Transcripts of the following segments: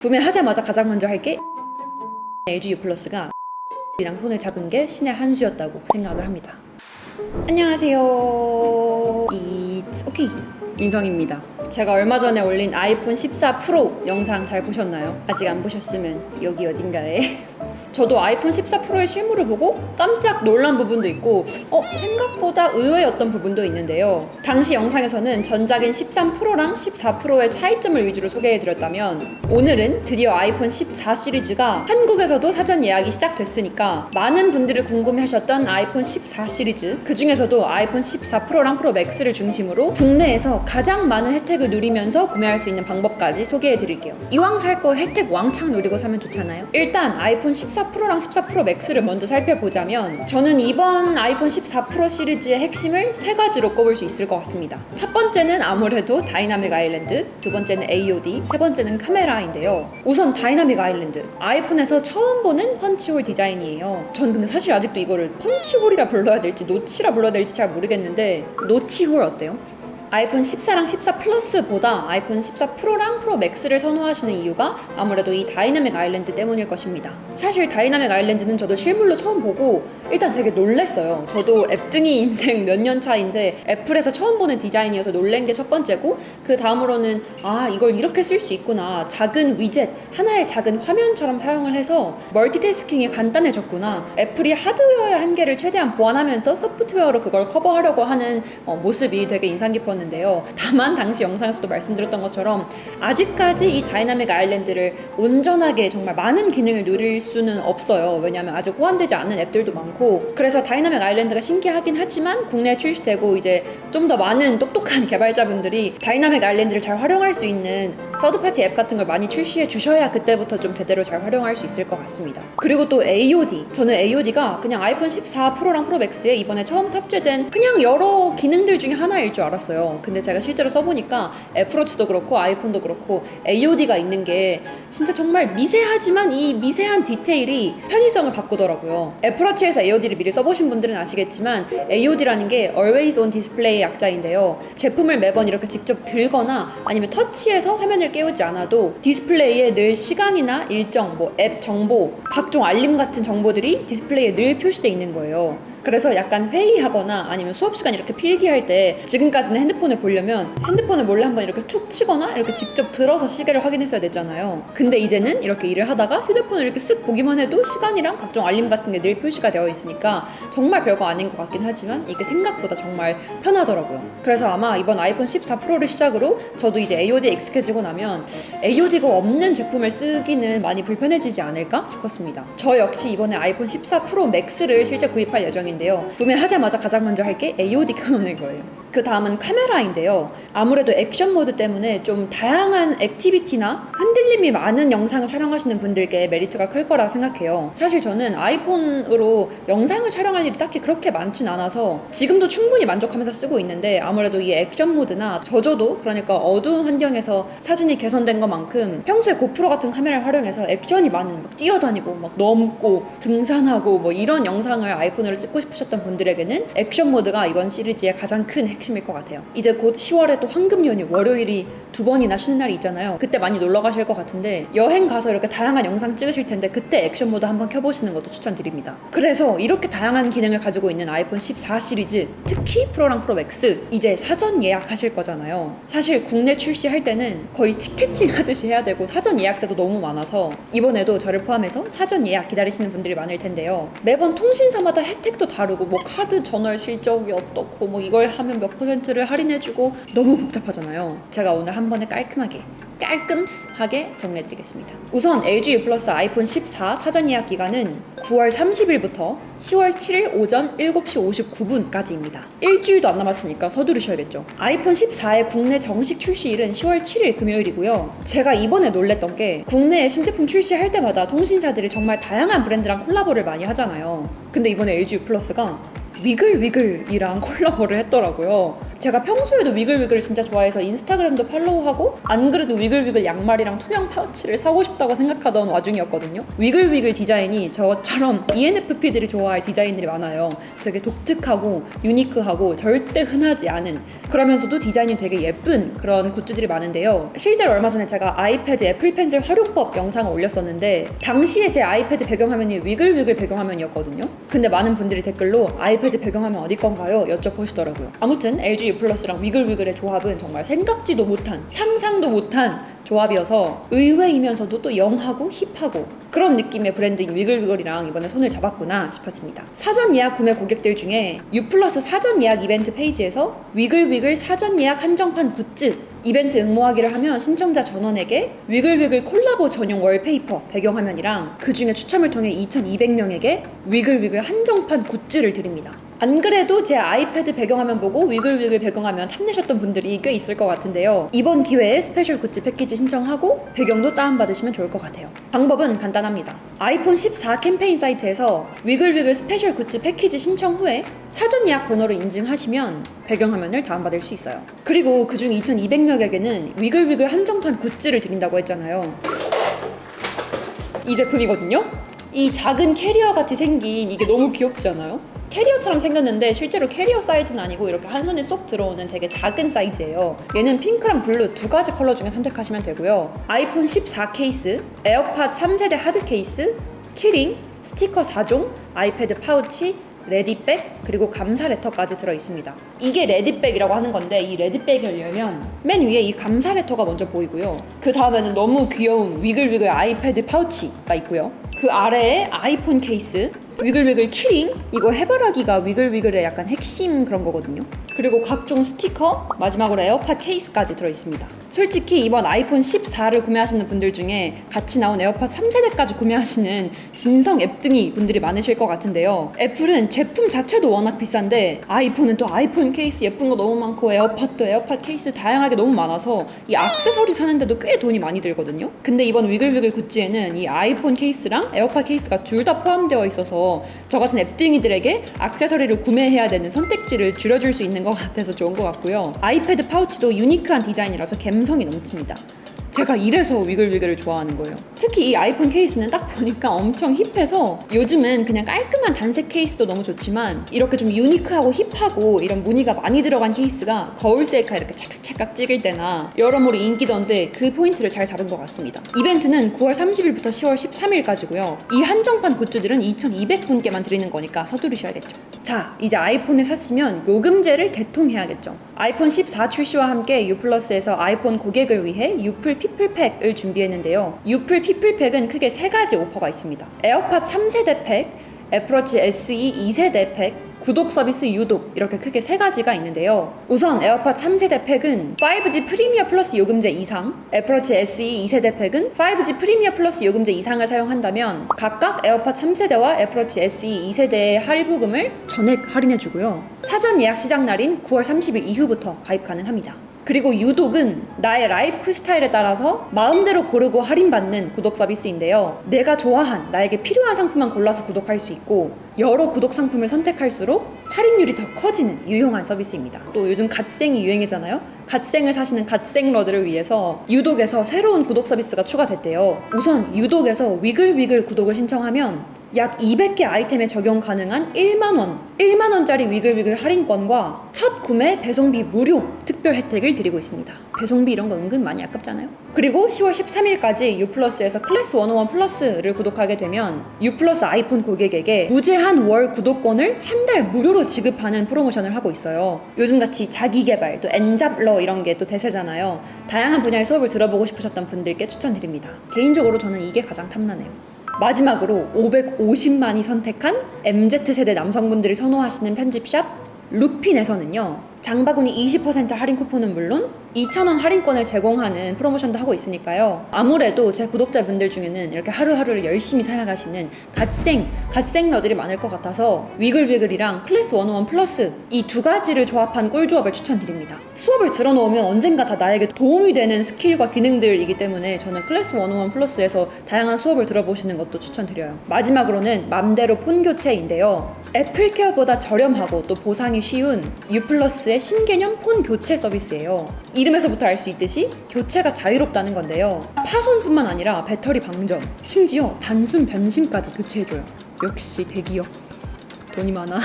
구매하자마자 가장 먼저 할 게 LG U 플러스가 이랑 손을 잡은 게 신의 한 수였다고 생각을 합니다. 안녕하세요. It's okay. 민성입니다. 제가 얼마 전에 올린 아이폰 14 프로 영상 잘 보셨나요? 아직 안 보셨으면 여기 어딘가에 저도 아이폰 14 프로의 실물을 보고 깜짝 놀란 부분도 있고 생각보다 의외였던 부분도 있는데요. 당시 영상에서는 전작인 13 프로랑 14 프로의 차이점을 위주로 소개해드렸다면 오늘은 드디어 아이폰 14 시리즈가 한국에서도 사전 예약이 시작됐으니까 많은 분들이 궁금해하셨던 아이폰 14 시리즈, 그 중에서도 아이폰 14 프로랑 프로 맥스를 중심으로 국내에서 가장 많은 혜택을 누리면서 구매할 수 있는 방법까지 소개해드릴게요. 이왕 살 거 혜택 왕창 누리고 사면 좋잖아요. 일단 아이폰 14 프로랑 14 프로 맥스를 먼저 살펴보자면 저는 이번 아이폰 14 프로 시리즈의 핵심을 세 가지로 꼽을 수 있을 것 같습니다. 첫 번째는 아무래도 다이나믹 아일랜드, 두 번째는 AOD, 세 번째는 카메라인데요. 우선 다이나믹 아일랜드, 아이폰에서 처음 보는 펀치홀 디자인이에요. 전 근데 사실 아직도 이거를 펀치홀이라 불러야 될지 노치라 불러야 될지 잘 모르겠는데 노치홀 어때요? 아이폰 14랑 14 플러스보다 아이폰 14 프로랑 프로 맥스를 선호하시는 이유가 아무래도 이 다이나믹 아일랜드 때문일 것입니다. 사실 다이나믹 아일랜드는 저도 실물로 처음 보고 일단 되게 놀랬어요. 저도 앱등이 인생 몇 년 차인데 애플에서 처음 보는 디자인이어서 놀란 게 첫 번째고, 그 다음으로는 이걸 이렇게 쓸 수 있구나, 작은 위젯, 하나의 작은 화면처럼 사용을 해서 멀티태스킹이 간단해졌구나, 애플이 하드웨어의 한계를 최대한 보완하면서 소프트웨어로 그걸 커버하려고 하는 모습이 되게 인상 깊었는데요. 다만 당시 영상에서도 말씀드렸던 것처럼 아직까지 이 다이나믹 아일랜드를 온전하게 정말 많은 기능을 누릴 수는 없어요. 왜냐하면 아직 호환되지 않는 앱들도 많고, 그래서 다이나믹 아일랜드가 신기하긴 하지만 국내에 출시되고 이제 좀 더 많은 똑똑한 개발자분들이 다이나믹 아일랜드를 잘 활용할 수 있는 서드파티 앱 같은 걸 많이 출시해 주셔야 그때부터 좀 제대로 잘 활용할 수 있을 것 같습니다. 그리고 또 AOD, 저는 AOD가 그냥 아이폰 14 프로랑 프로 맥스에 이번에 처음 탑재된 그냥 여러 기능들 중에 하나일 줄 알았어요. 근데 제가 실제로 써보니까 애플워치도 그렇고 아이폰도 그렇고 AOD가 있는 게 진짜 정말 미세하지만 이 미세한 디테일이 편의성을 바꾸더라고요. 애플워치에서 AOD를 미리 써보신 분들은 아시겠지만 AOD라는 게 Always On Display의 약자인데요. 제품을 매번 이렇게 직접 들거나 아니면 터치해서 화면을 깨우지 않아도 디스플레이에 늘 시간이나 일정, 앱 정보, 각종 알림 같은 정보들이 디스플레이에 늘 표시되어 있는 거예요. 그래서 약간 회의하거나 아니면 수업 시간 이렇게 필기할 때, 지금까지는 핸드폰을 보려면 핸드폰을 몰래 한번 이렇게 툭 치거나 이렇게 직접 들어서 시계를 확인했어야 됐잖아요. 근데 이제는 이렇게 일을 하다가 휴대폰을 이렇게 쓱 보기만 해도 시간이랑 각종 알림 같은 게 늘 표시가 되어 있으니까 정말 별거 아닌 것 같긴 하지만 이게 생각보다 정말 편하더라고요. 그래서 아마 이번 아이폰 14 프로를 시작으로 저도 이제 AOD에 익숙해지고 나면 AOD가 없는 제품을 쓰기는 많이 불편해지지 않을까 싶었습니다. 저 역시 이번에 아이폰 14 프로 맥스를 실제 구입할 예정인데요. 구매하자마자 가장 먼저 할 게 AOD 켜놓는 거예요. 그 다음은 카메라인데요. 아무래도 액션 모드 때문에 좀 다양한 액티비티나 흔들림이 많은 영상을 촬영하시는 분들께 메리트가 클 거라 생각해요. 사실 저는 아이폰으로 영상을 촬영할 일이 딱히 그렇게 많진 않아서 지금도 충분히 만족하면서 쓰고 있는데, 아무래도 이 액션 모드나 저조도, 그러니까 어두운 환경에서 사진이 개선된 것만큼 평소에 고프로 같은 카메라를 활용해서 액션이 많은 뛰어다니고 넘고 등산하고 이런 영상을 아이폰으로 찍고 싶으셨던 분들에게는 액션 모드가 이번 시리즈의 가장 큰 핵심일 것 같아요. 이제 곧 10월에 또 황금 연휴, 월요일이 2번이나 쉬는 날이 있잖아요. 그때 많이 놀러 가실 것 같은데 여행 가서 이렇게 다양한 영상 찍으실 텐데 그때 액션 모드 한번 켜보시는 것도 추천드립니다. 그래서 이렇게 다양한 기능을 가지고 있는 아이폰 14 시리즈, 특히 프로랑 프로 맥스 이제 사전 예약하실 거잖아요. 사실 국내 출시할 때는 거의 티켓팅 하듯이 해야 되고 사전 예약자도 너무 많아서 이번에도 저를 포함해서 사전 예약 기다리시는 분들이 많을 텐데요. 매번 통신사마다 혜택도 다르고 카드 전월 실적이 어떻고 이걸 하면 몇 %를 할인해주고 너무 복잡하잖아요. 제가 오늘 한 번에 깔끔하게 정리해드리겠습니다. 우선 LG U 플러스 아이폰 14 사전 예약 기간은 9월 30일부터 10월 7일 오전 7시 59분까지입니다. 일주일도 안 남았으니까 서두르셔야겠죠. 아이폰 14의 국내 정식 출시일은 10월 7일 금요일이고요. 제가 이번에 놀랬던 게 국내에 신제품 출시할 때마다 통신사들이 정말 다양한 브랜드랑 콜라보를 많이 하잖아요. 근데 이번에 LG U 플러스가 위글위글이랑 콜라보를 했더라고요. 제가 평소에도 위글위글을 진짜 좋아해서 인스타그램도 팔로우하고 안 그래도 위글위글 양말이랑 투명 파우치를 사고 싶다고 생각하던 와중이었거든요. 위글위글 디자인이 저처럼 ENFP들이 좋아할 디자인들이 많아요. 되게 독특하고 유니크하고 절대 흔하지 않은, 그러면서도 디자인이 되게 예쁜 그런 굿즈들이 많은데요. 실제로 얼마 전에 제가 아이패드 애플 펜슬 활용법 영상을 올렸었는데 당시에 제 아이패드 배경화면이 위글위글 배경화면이었거든요. 근데 많은 분들이 댓글로 아이패드 배경화면 어디 건가요? 여쭤보시더라고요. 아무튼 LG U 플러스랑 위글위글의 조합은 정말 생각지도 못한, 상상도 못한 조합이어서 의외이면서도 또 영하고 힙하고 그런 느낌의 브랜드인 위글위글이랑 이번에 손을 잡았구나 싶었습니다. 사전 예약 구매 고객들 중에 U 플러스 사전 예약 이벤트 페이지에서 위글위글 사전 예약 한정판 굿즈 이벤트 응모하기를 하면 신청자 전원에게 위글위글 콜라보 전용 월페이퍼 배경화면이랑 그 중에 추첨을 통해 2,200명에게 위글위글 한정판 굿즈를 드립니다. 안 그래도 제 아이패드 배경화면 보고 위글위글 배경화면 탐내셨던 분들이 꽤 있을 것 같은데요. 이번 기회에 스페셜 굿즈 패키지 신청하고 배경도 다운받으시면 좋을 것 같아요. 방법은 간단합니다. 아이폰 14 캠페인 사이트에서 위글위글 스페셜 굿즈 패키지 신청 후에 사전 예약 번호를 인증하시면 배경화면을 다운받을 수 있어요. 그리고 그중 2,200명에게는 위글위글 한정판 굿즈를 드린다고 했잖아요. 이 제품이거든요. 이 작은 캐리어 같이 생긴 이게 너무 귀엽지 않아요? 캐리어처럼 생겼는데 실제로 캐리어 사이즈는 아니고 이렇게 한 손에 쏙 들어오는 되게 작은 사이즈예요. 얘는 핑크랑 블루 두 가지 컬러 중에 선택하시면 되고요. 아이폰 14 케이스, 에어팟 3세대 하드 케이스, 키링, 스티커 4종, 아이패드 파우치, 레디백, 그리고 감사 레터까지 들어있습니다. 이게 레디백이라고 하는 건데 이 레디백을 열면 맨 위에 이 감사 레터가 먼저 보이고요. 그 다음에는 너무 귀여운 위글위글 아이패드 파우치가 있고요. 그 아래에 아이폰 케이스, 위글위글 키링, 이거 해바라기가 위글위글의 약간 핵심 그런 거거든요. 그리고 각종 스티커, 마지막으로 에어팟 케이스까지 들어있습니다. 솔직히 이번 아이폰 14를 구매하시는 분들 중에 같이 나온 에어팟 3세대까지 구매하시는 진성 앱등이 분들이 많으실 것 같은데요. 애플은 제품 자체도 워낙 비싼데 아이폰은 또 아이폰 케이스 예쁜 거 너무 많고 에어팟도 에어팟 케이스 다양하게 너무 많아서 이 액세서리 사는데도 꽤 돈이 많이 들거든요. 근데 이번 위글위글 굿즈에는 이 아이폰 케이스랑 에어팟 케이스가 둘 다 포함되어 있어서 저 같은 앱등이들에게 액세서리를 구매해야 되는 선택지를 줄여줄 수 있는 것 같아서 좋은 것 같고요. 아이패드 파우치도 유니크한 디자인이라서 감성이 넘칩니다. 제가 이래서 위글위글을 좋아하는 거예요. 특히 이 아이폰 케이스는 딱 보니까 엄청 힙해서 요즘은 그냥 깔끔한 단색 케이스도 너무 좋지만 이렇게 좀 유니크하고 힙하고 이런 무늬가 많이 들어간 케이스가 거울 셀카 이렇게 찰칵찰칵 찍을 때나 여러모로 인기던데 그 포인트를 잘 잡은 것 같습니다. 이벤트는 9월 30일부터 10월 13일까지고요. 이 한정판 굿즈들은 2,200분께만 드리는 거니까 서두르셔야겠죠. 자, 이제 아이폰을 샀으면 요금제를 개통해야겠죠. 아이폰 14 출시와 함께 유플러스에서 아이폰 고객을 위해 유플 피플팩을 준비했는데요. 유플 피플팩은 크게 세 가지 오퍼가 있습니다. 에어팟 3세대 팩, 애플워치 SE 2세대 팩, 구독 서비스 유독, 이렇게 크게 세 가지가 있는데요. 우선 에어팟 3세대 팩은 5G 프리미어 플러스 요금제 이상, 애플워치 SE 2세대 팩은 5G 프리미어 플러스 요금제 이상을 사용한다면 각각 에어팟 3세대와 애플워치 SE 2세대의 할부금을 전액 할인해주고요. 사전 예약 시작 날인 9월 30일 이후부터 가입 가능합니다. 그리고 유독은 나의 라이프 스타일에 따라서 마음대로 고르고 할인받는 구독 서비스인데요. 내가 좋아한, 나에게 필요한 상품만 골라서 구독할 수 있고 여러 구독 상품을 선택할수록 할인율이 더 커지는 유용한 서비스입니다. 또 요즘 갓생이 유행이잖아요. 갓생을 사시는 갓생러들을 위해서 유독에서 새로운 구독 서비스가 추가됐대요. 우선 유독에서 위글위글 구독을 신청하면 약 200개 아이템에 적용 가능한 1만원짜리 위글위글 할인권과 첫 구매 배송비 무료 특별 혜택을 드리고 있습니다. 배송비 이런 거 은근 많이 아깝잖아요. 그리고 10월 13일까지 유플러스에서 클래스 101 플러스를 구독하게 되면 유플러스 아이폰 고객에게 무제한 월 구독권을 한 달 무료로 지급하는 프로모션을 하고 있어요. 요즘같이 자기개발, 또 엔잡러 이런 게 또 대세잖아요. 다양한 분야의 수업을 들어보고 싶으셨던 분들께 추천드립니다. 개인적으로 저는 이게 가장 탐나네요. 마지막으로 550만이 선택한 MZ세대 남성분들이 선호하시는 편집샵 룩핀에서는요, 장바구니 20% 할인 쿠폰은 물론 2,000원 할인권을 제공하는 프로모션도 하고 있으니까요. 아무래도 제 구독자분들 중에는 이렇게 하루하루를 열심히 살아가시는 갓생러들이 많을 것 같아서 위글위글이랑 클래스 101 플러스 이 두 가지를 조합한 꿀조합을 추천드립니다. 수업을 들어놓으면 언젠가 다 나에게 도움이 되는 스킬과 기능들이기 때문에 저는 클래스 101 플러스에서 다양한 수업을 들어보시는 것도 추천드려요. 마지막으로는 맘대로 폰 교체인데요. 애플케어보다 저렴하고 또 보상이 쉬운 U+의 신개념 폰 교체 서비스예요. 이름에서부터 알 수 있듯이 교체가 자유롭다는 건데요. 파손뿐만 아니라 배터리 방전, 심지어 단순 변심까지 교체해줘요. 역시 대기업 돈이 많아.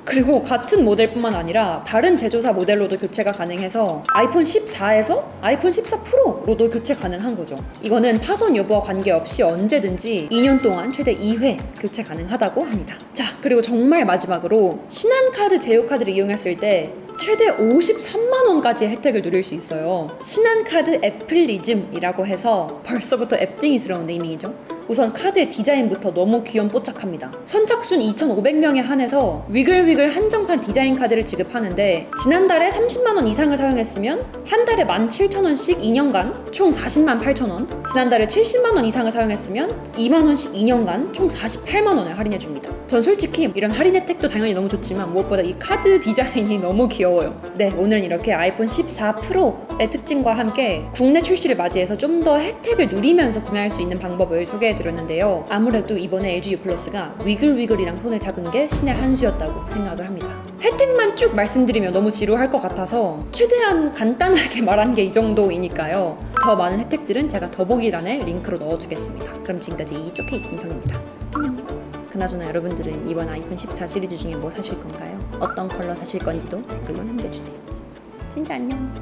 그리고 같은 모델뿐만 아니라 다른 제조사 모델로도 교체가 가능해서 아이폰 14에서 아이폰 14 프로로도 교체 가능한 거죠. 이거는 파손 여부와 관계없이 언제든지 2년 동안 최대 2회 교체 가능하다고 합니다. 자, 그리고 정말 마지막으로 신한카드 제휴카드를 이용했을 때 최대 53만 원까지의 혜택을 누릴 수 있어요. 신한카드 애플리즘이라고 해서 벌써부터 앱딩이스러운 네이밍이죠. 우선 카드의 디자인부터 너무 귀염뽀짝합니다. 선착순 2,500명에 한해서 위글위글 한정판 디자인 카드를 지급하는데 지난달에 30만 원 이상을 사용했으면 한 달에 17,000원씩 2년간 총 40만 8천 원, 지난달에 70만 원 이상을 사용했으면 2만 원씩 2년간 총 48만 원을 할인해 줍니다. 전 솔직히 이런 할인 혜택도 당연히 너무 좋지만 무엇보다 이 카드 디자인이 너무 귀여워요. 네, 오늘은 이렇게 아이폰 14 프로의 특징과 함께 국내 출시를 맞이해서 좀 더 혜택을 누리면서 구매할 수 있는 방법을 소개해드렸는데요. 아무래도 이번에 LG U+가 위글위글이랑 손을 잡은 게 신의 한 수였다고 생각을 합니다. 혜택만 쭉 말씀드리면 너무 지루할 것 같아서 최대한 간단하게 말한 게 이 정도이니까요. 더 많은 혜택들은 제가 더보기란에 링크로 넣어두겠습니다. 그럼 지금까지 이쪽이 민성입니다. 안녕. 그나저나 여러분들은 이번 아이폰 14 시리즈 중에 뭐 사실 건가요? 어떤 컬러 사실 건지도 댓글로 남겨주세요. 진짜 안녕.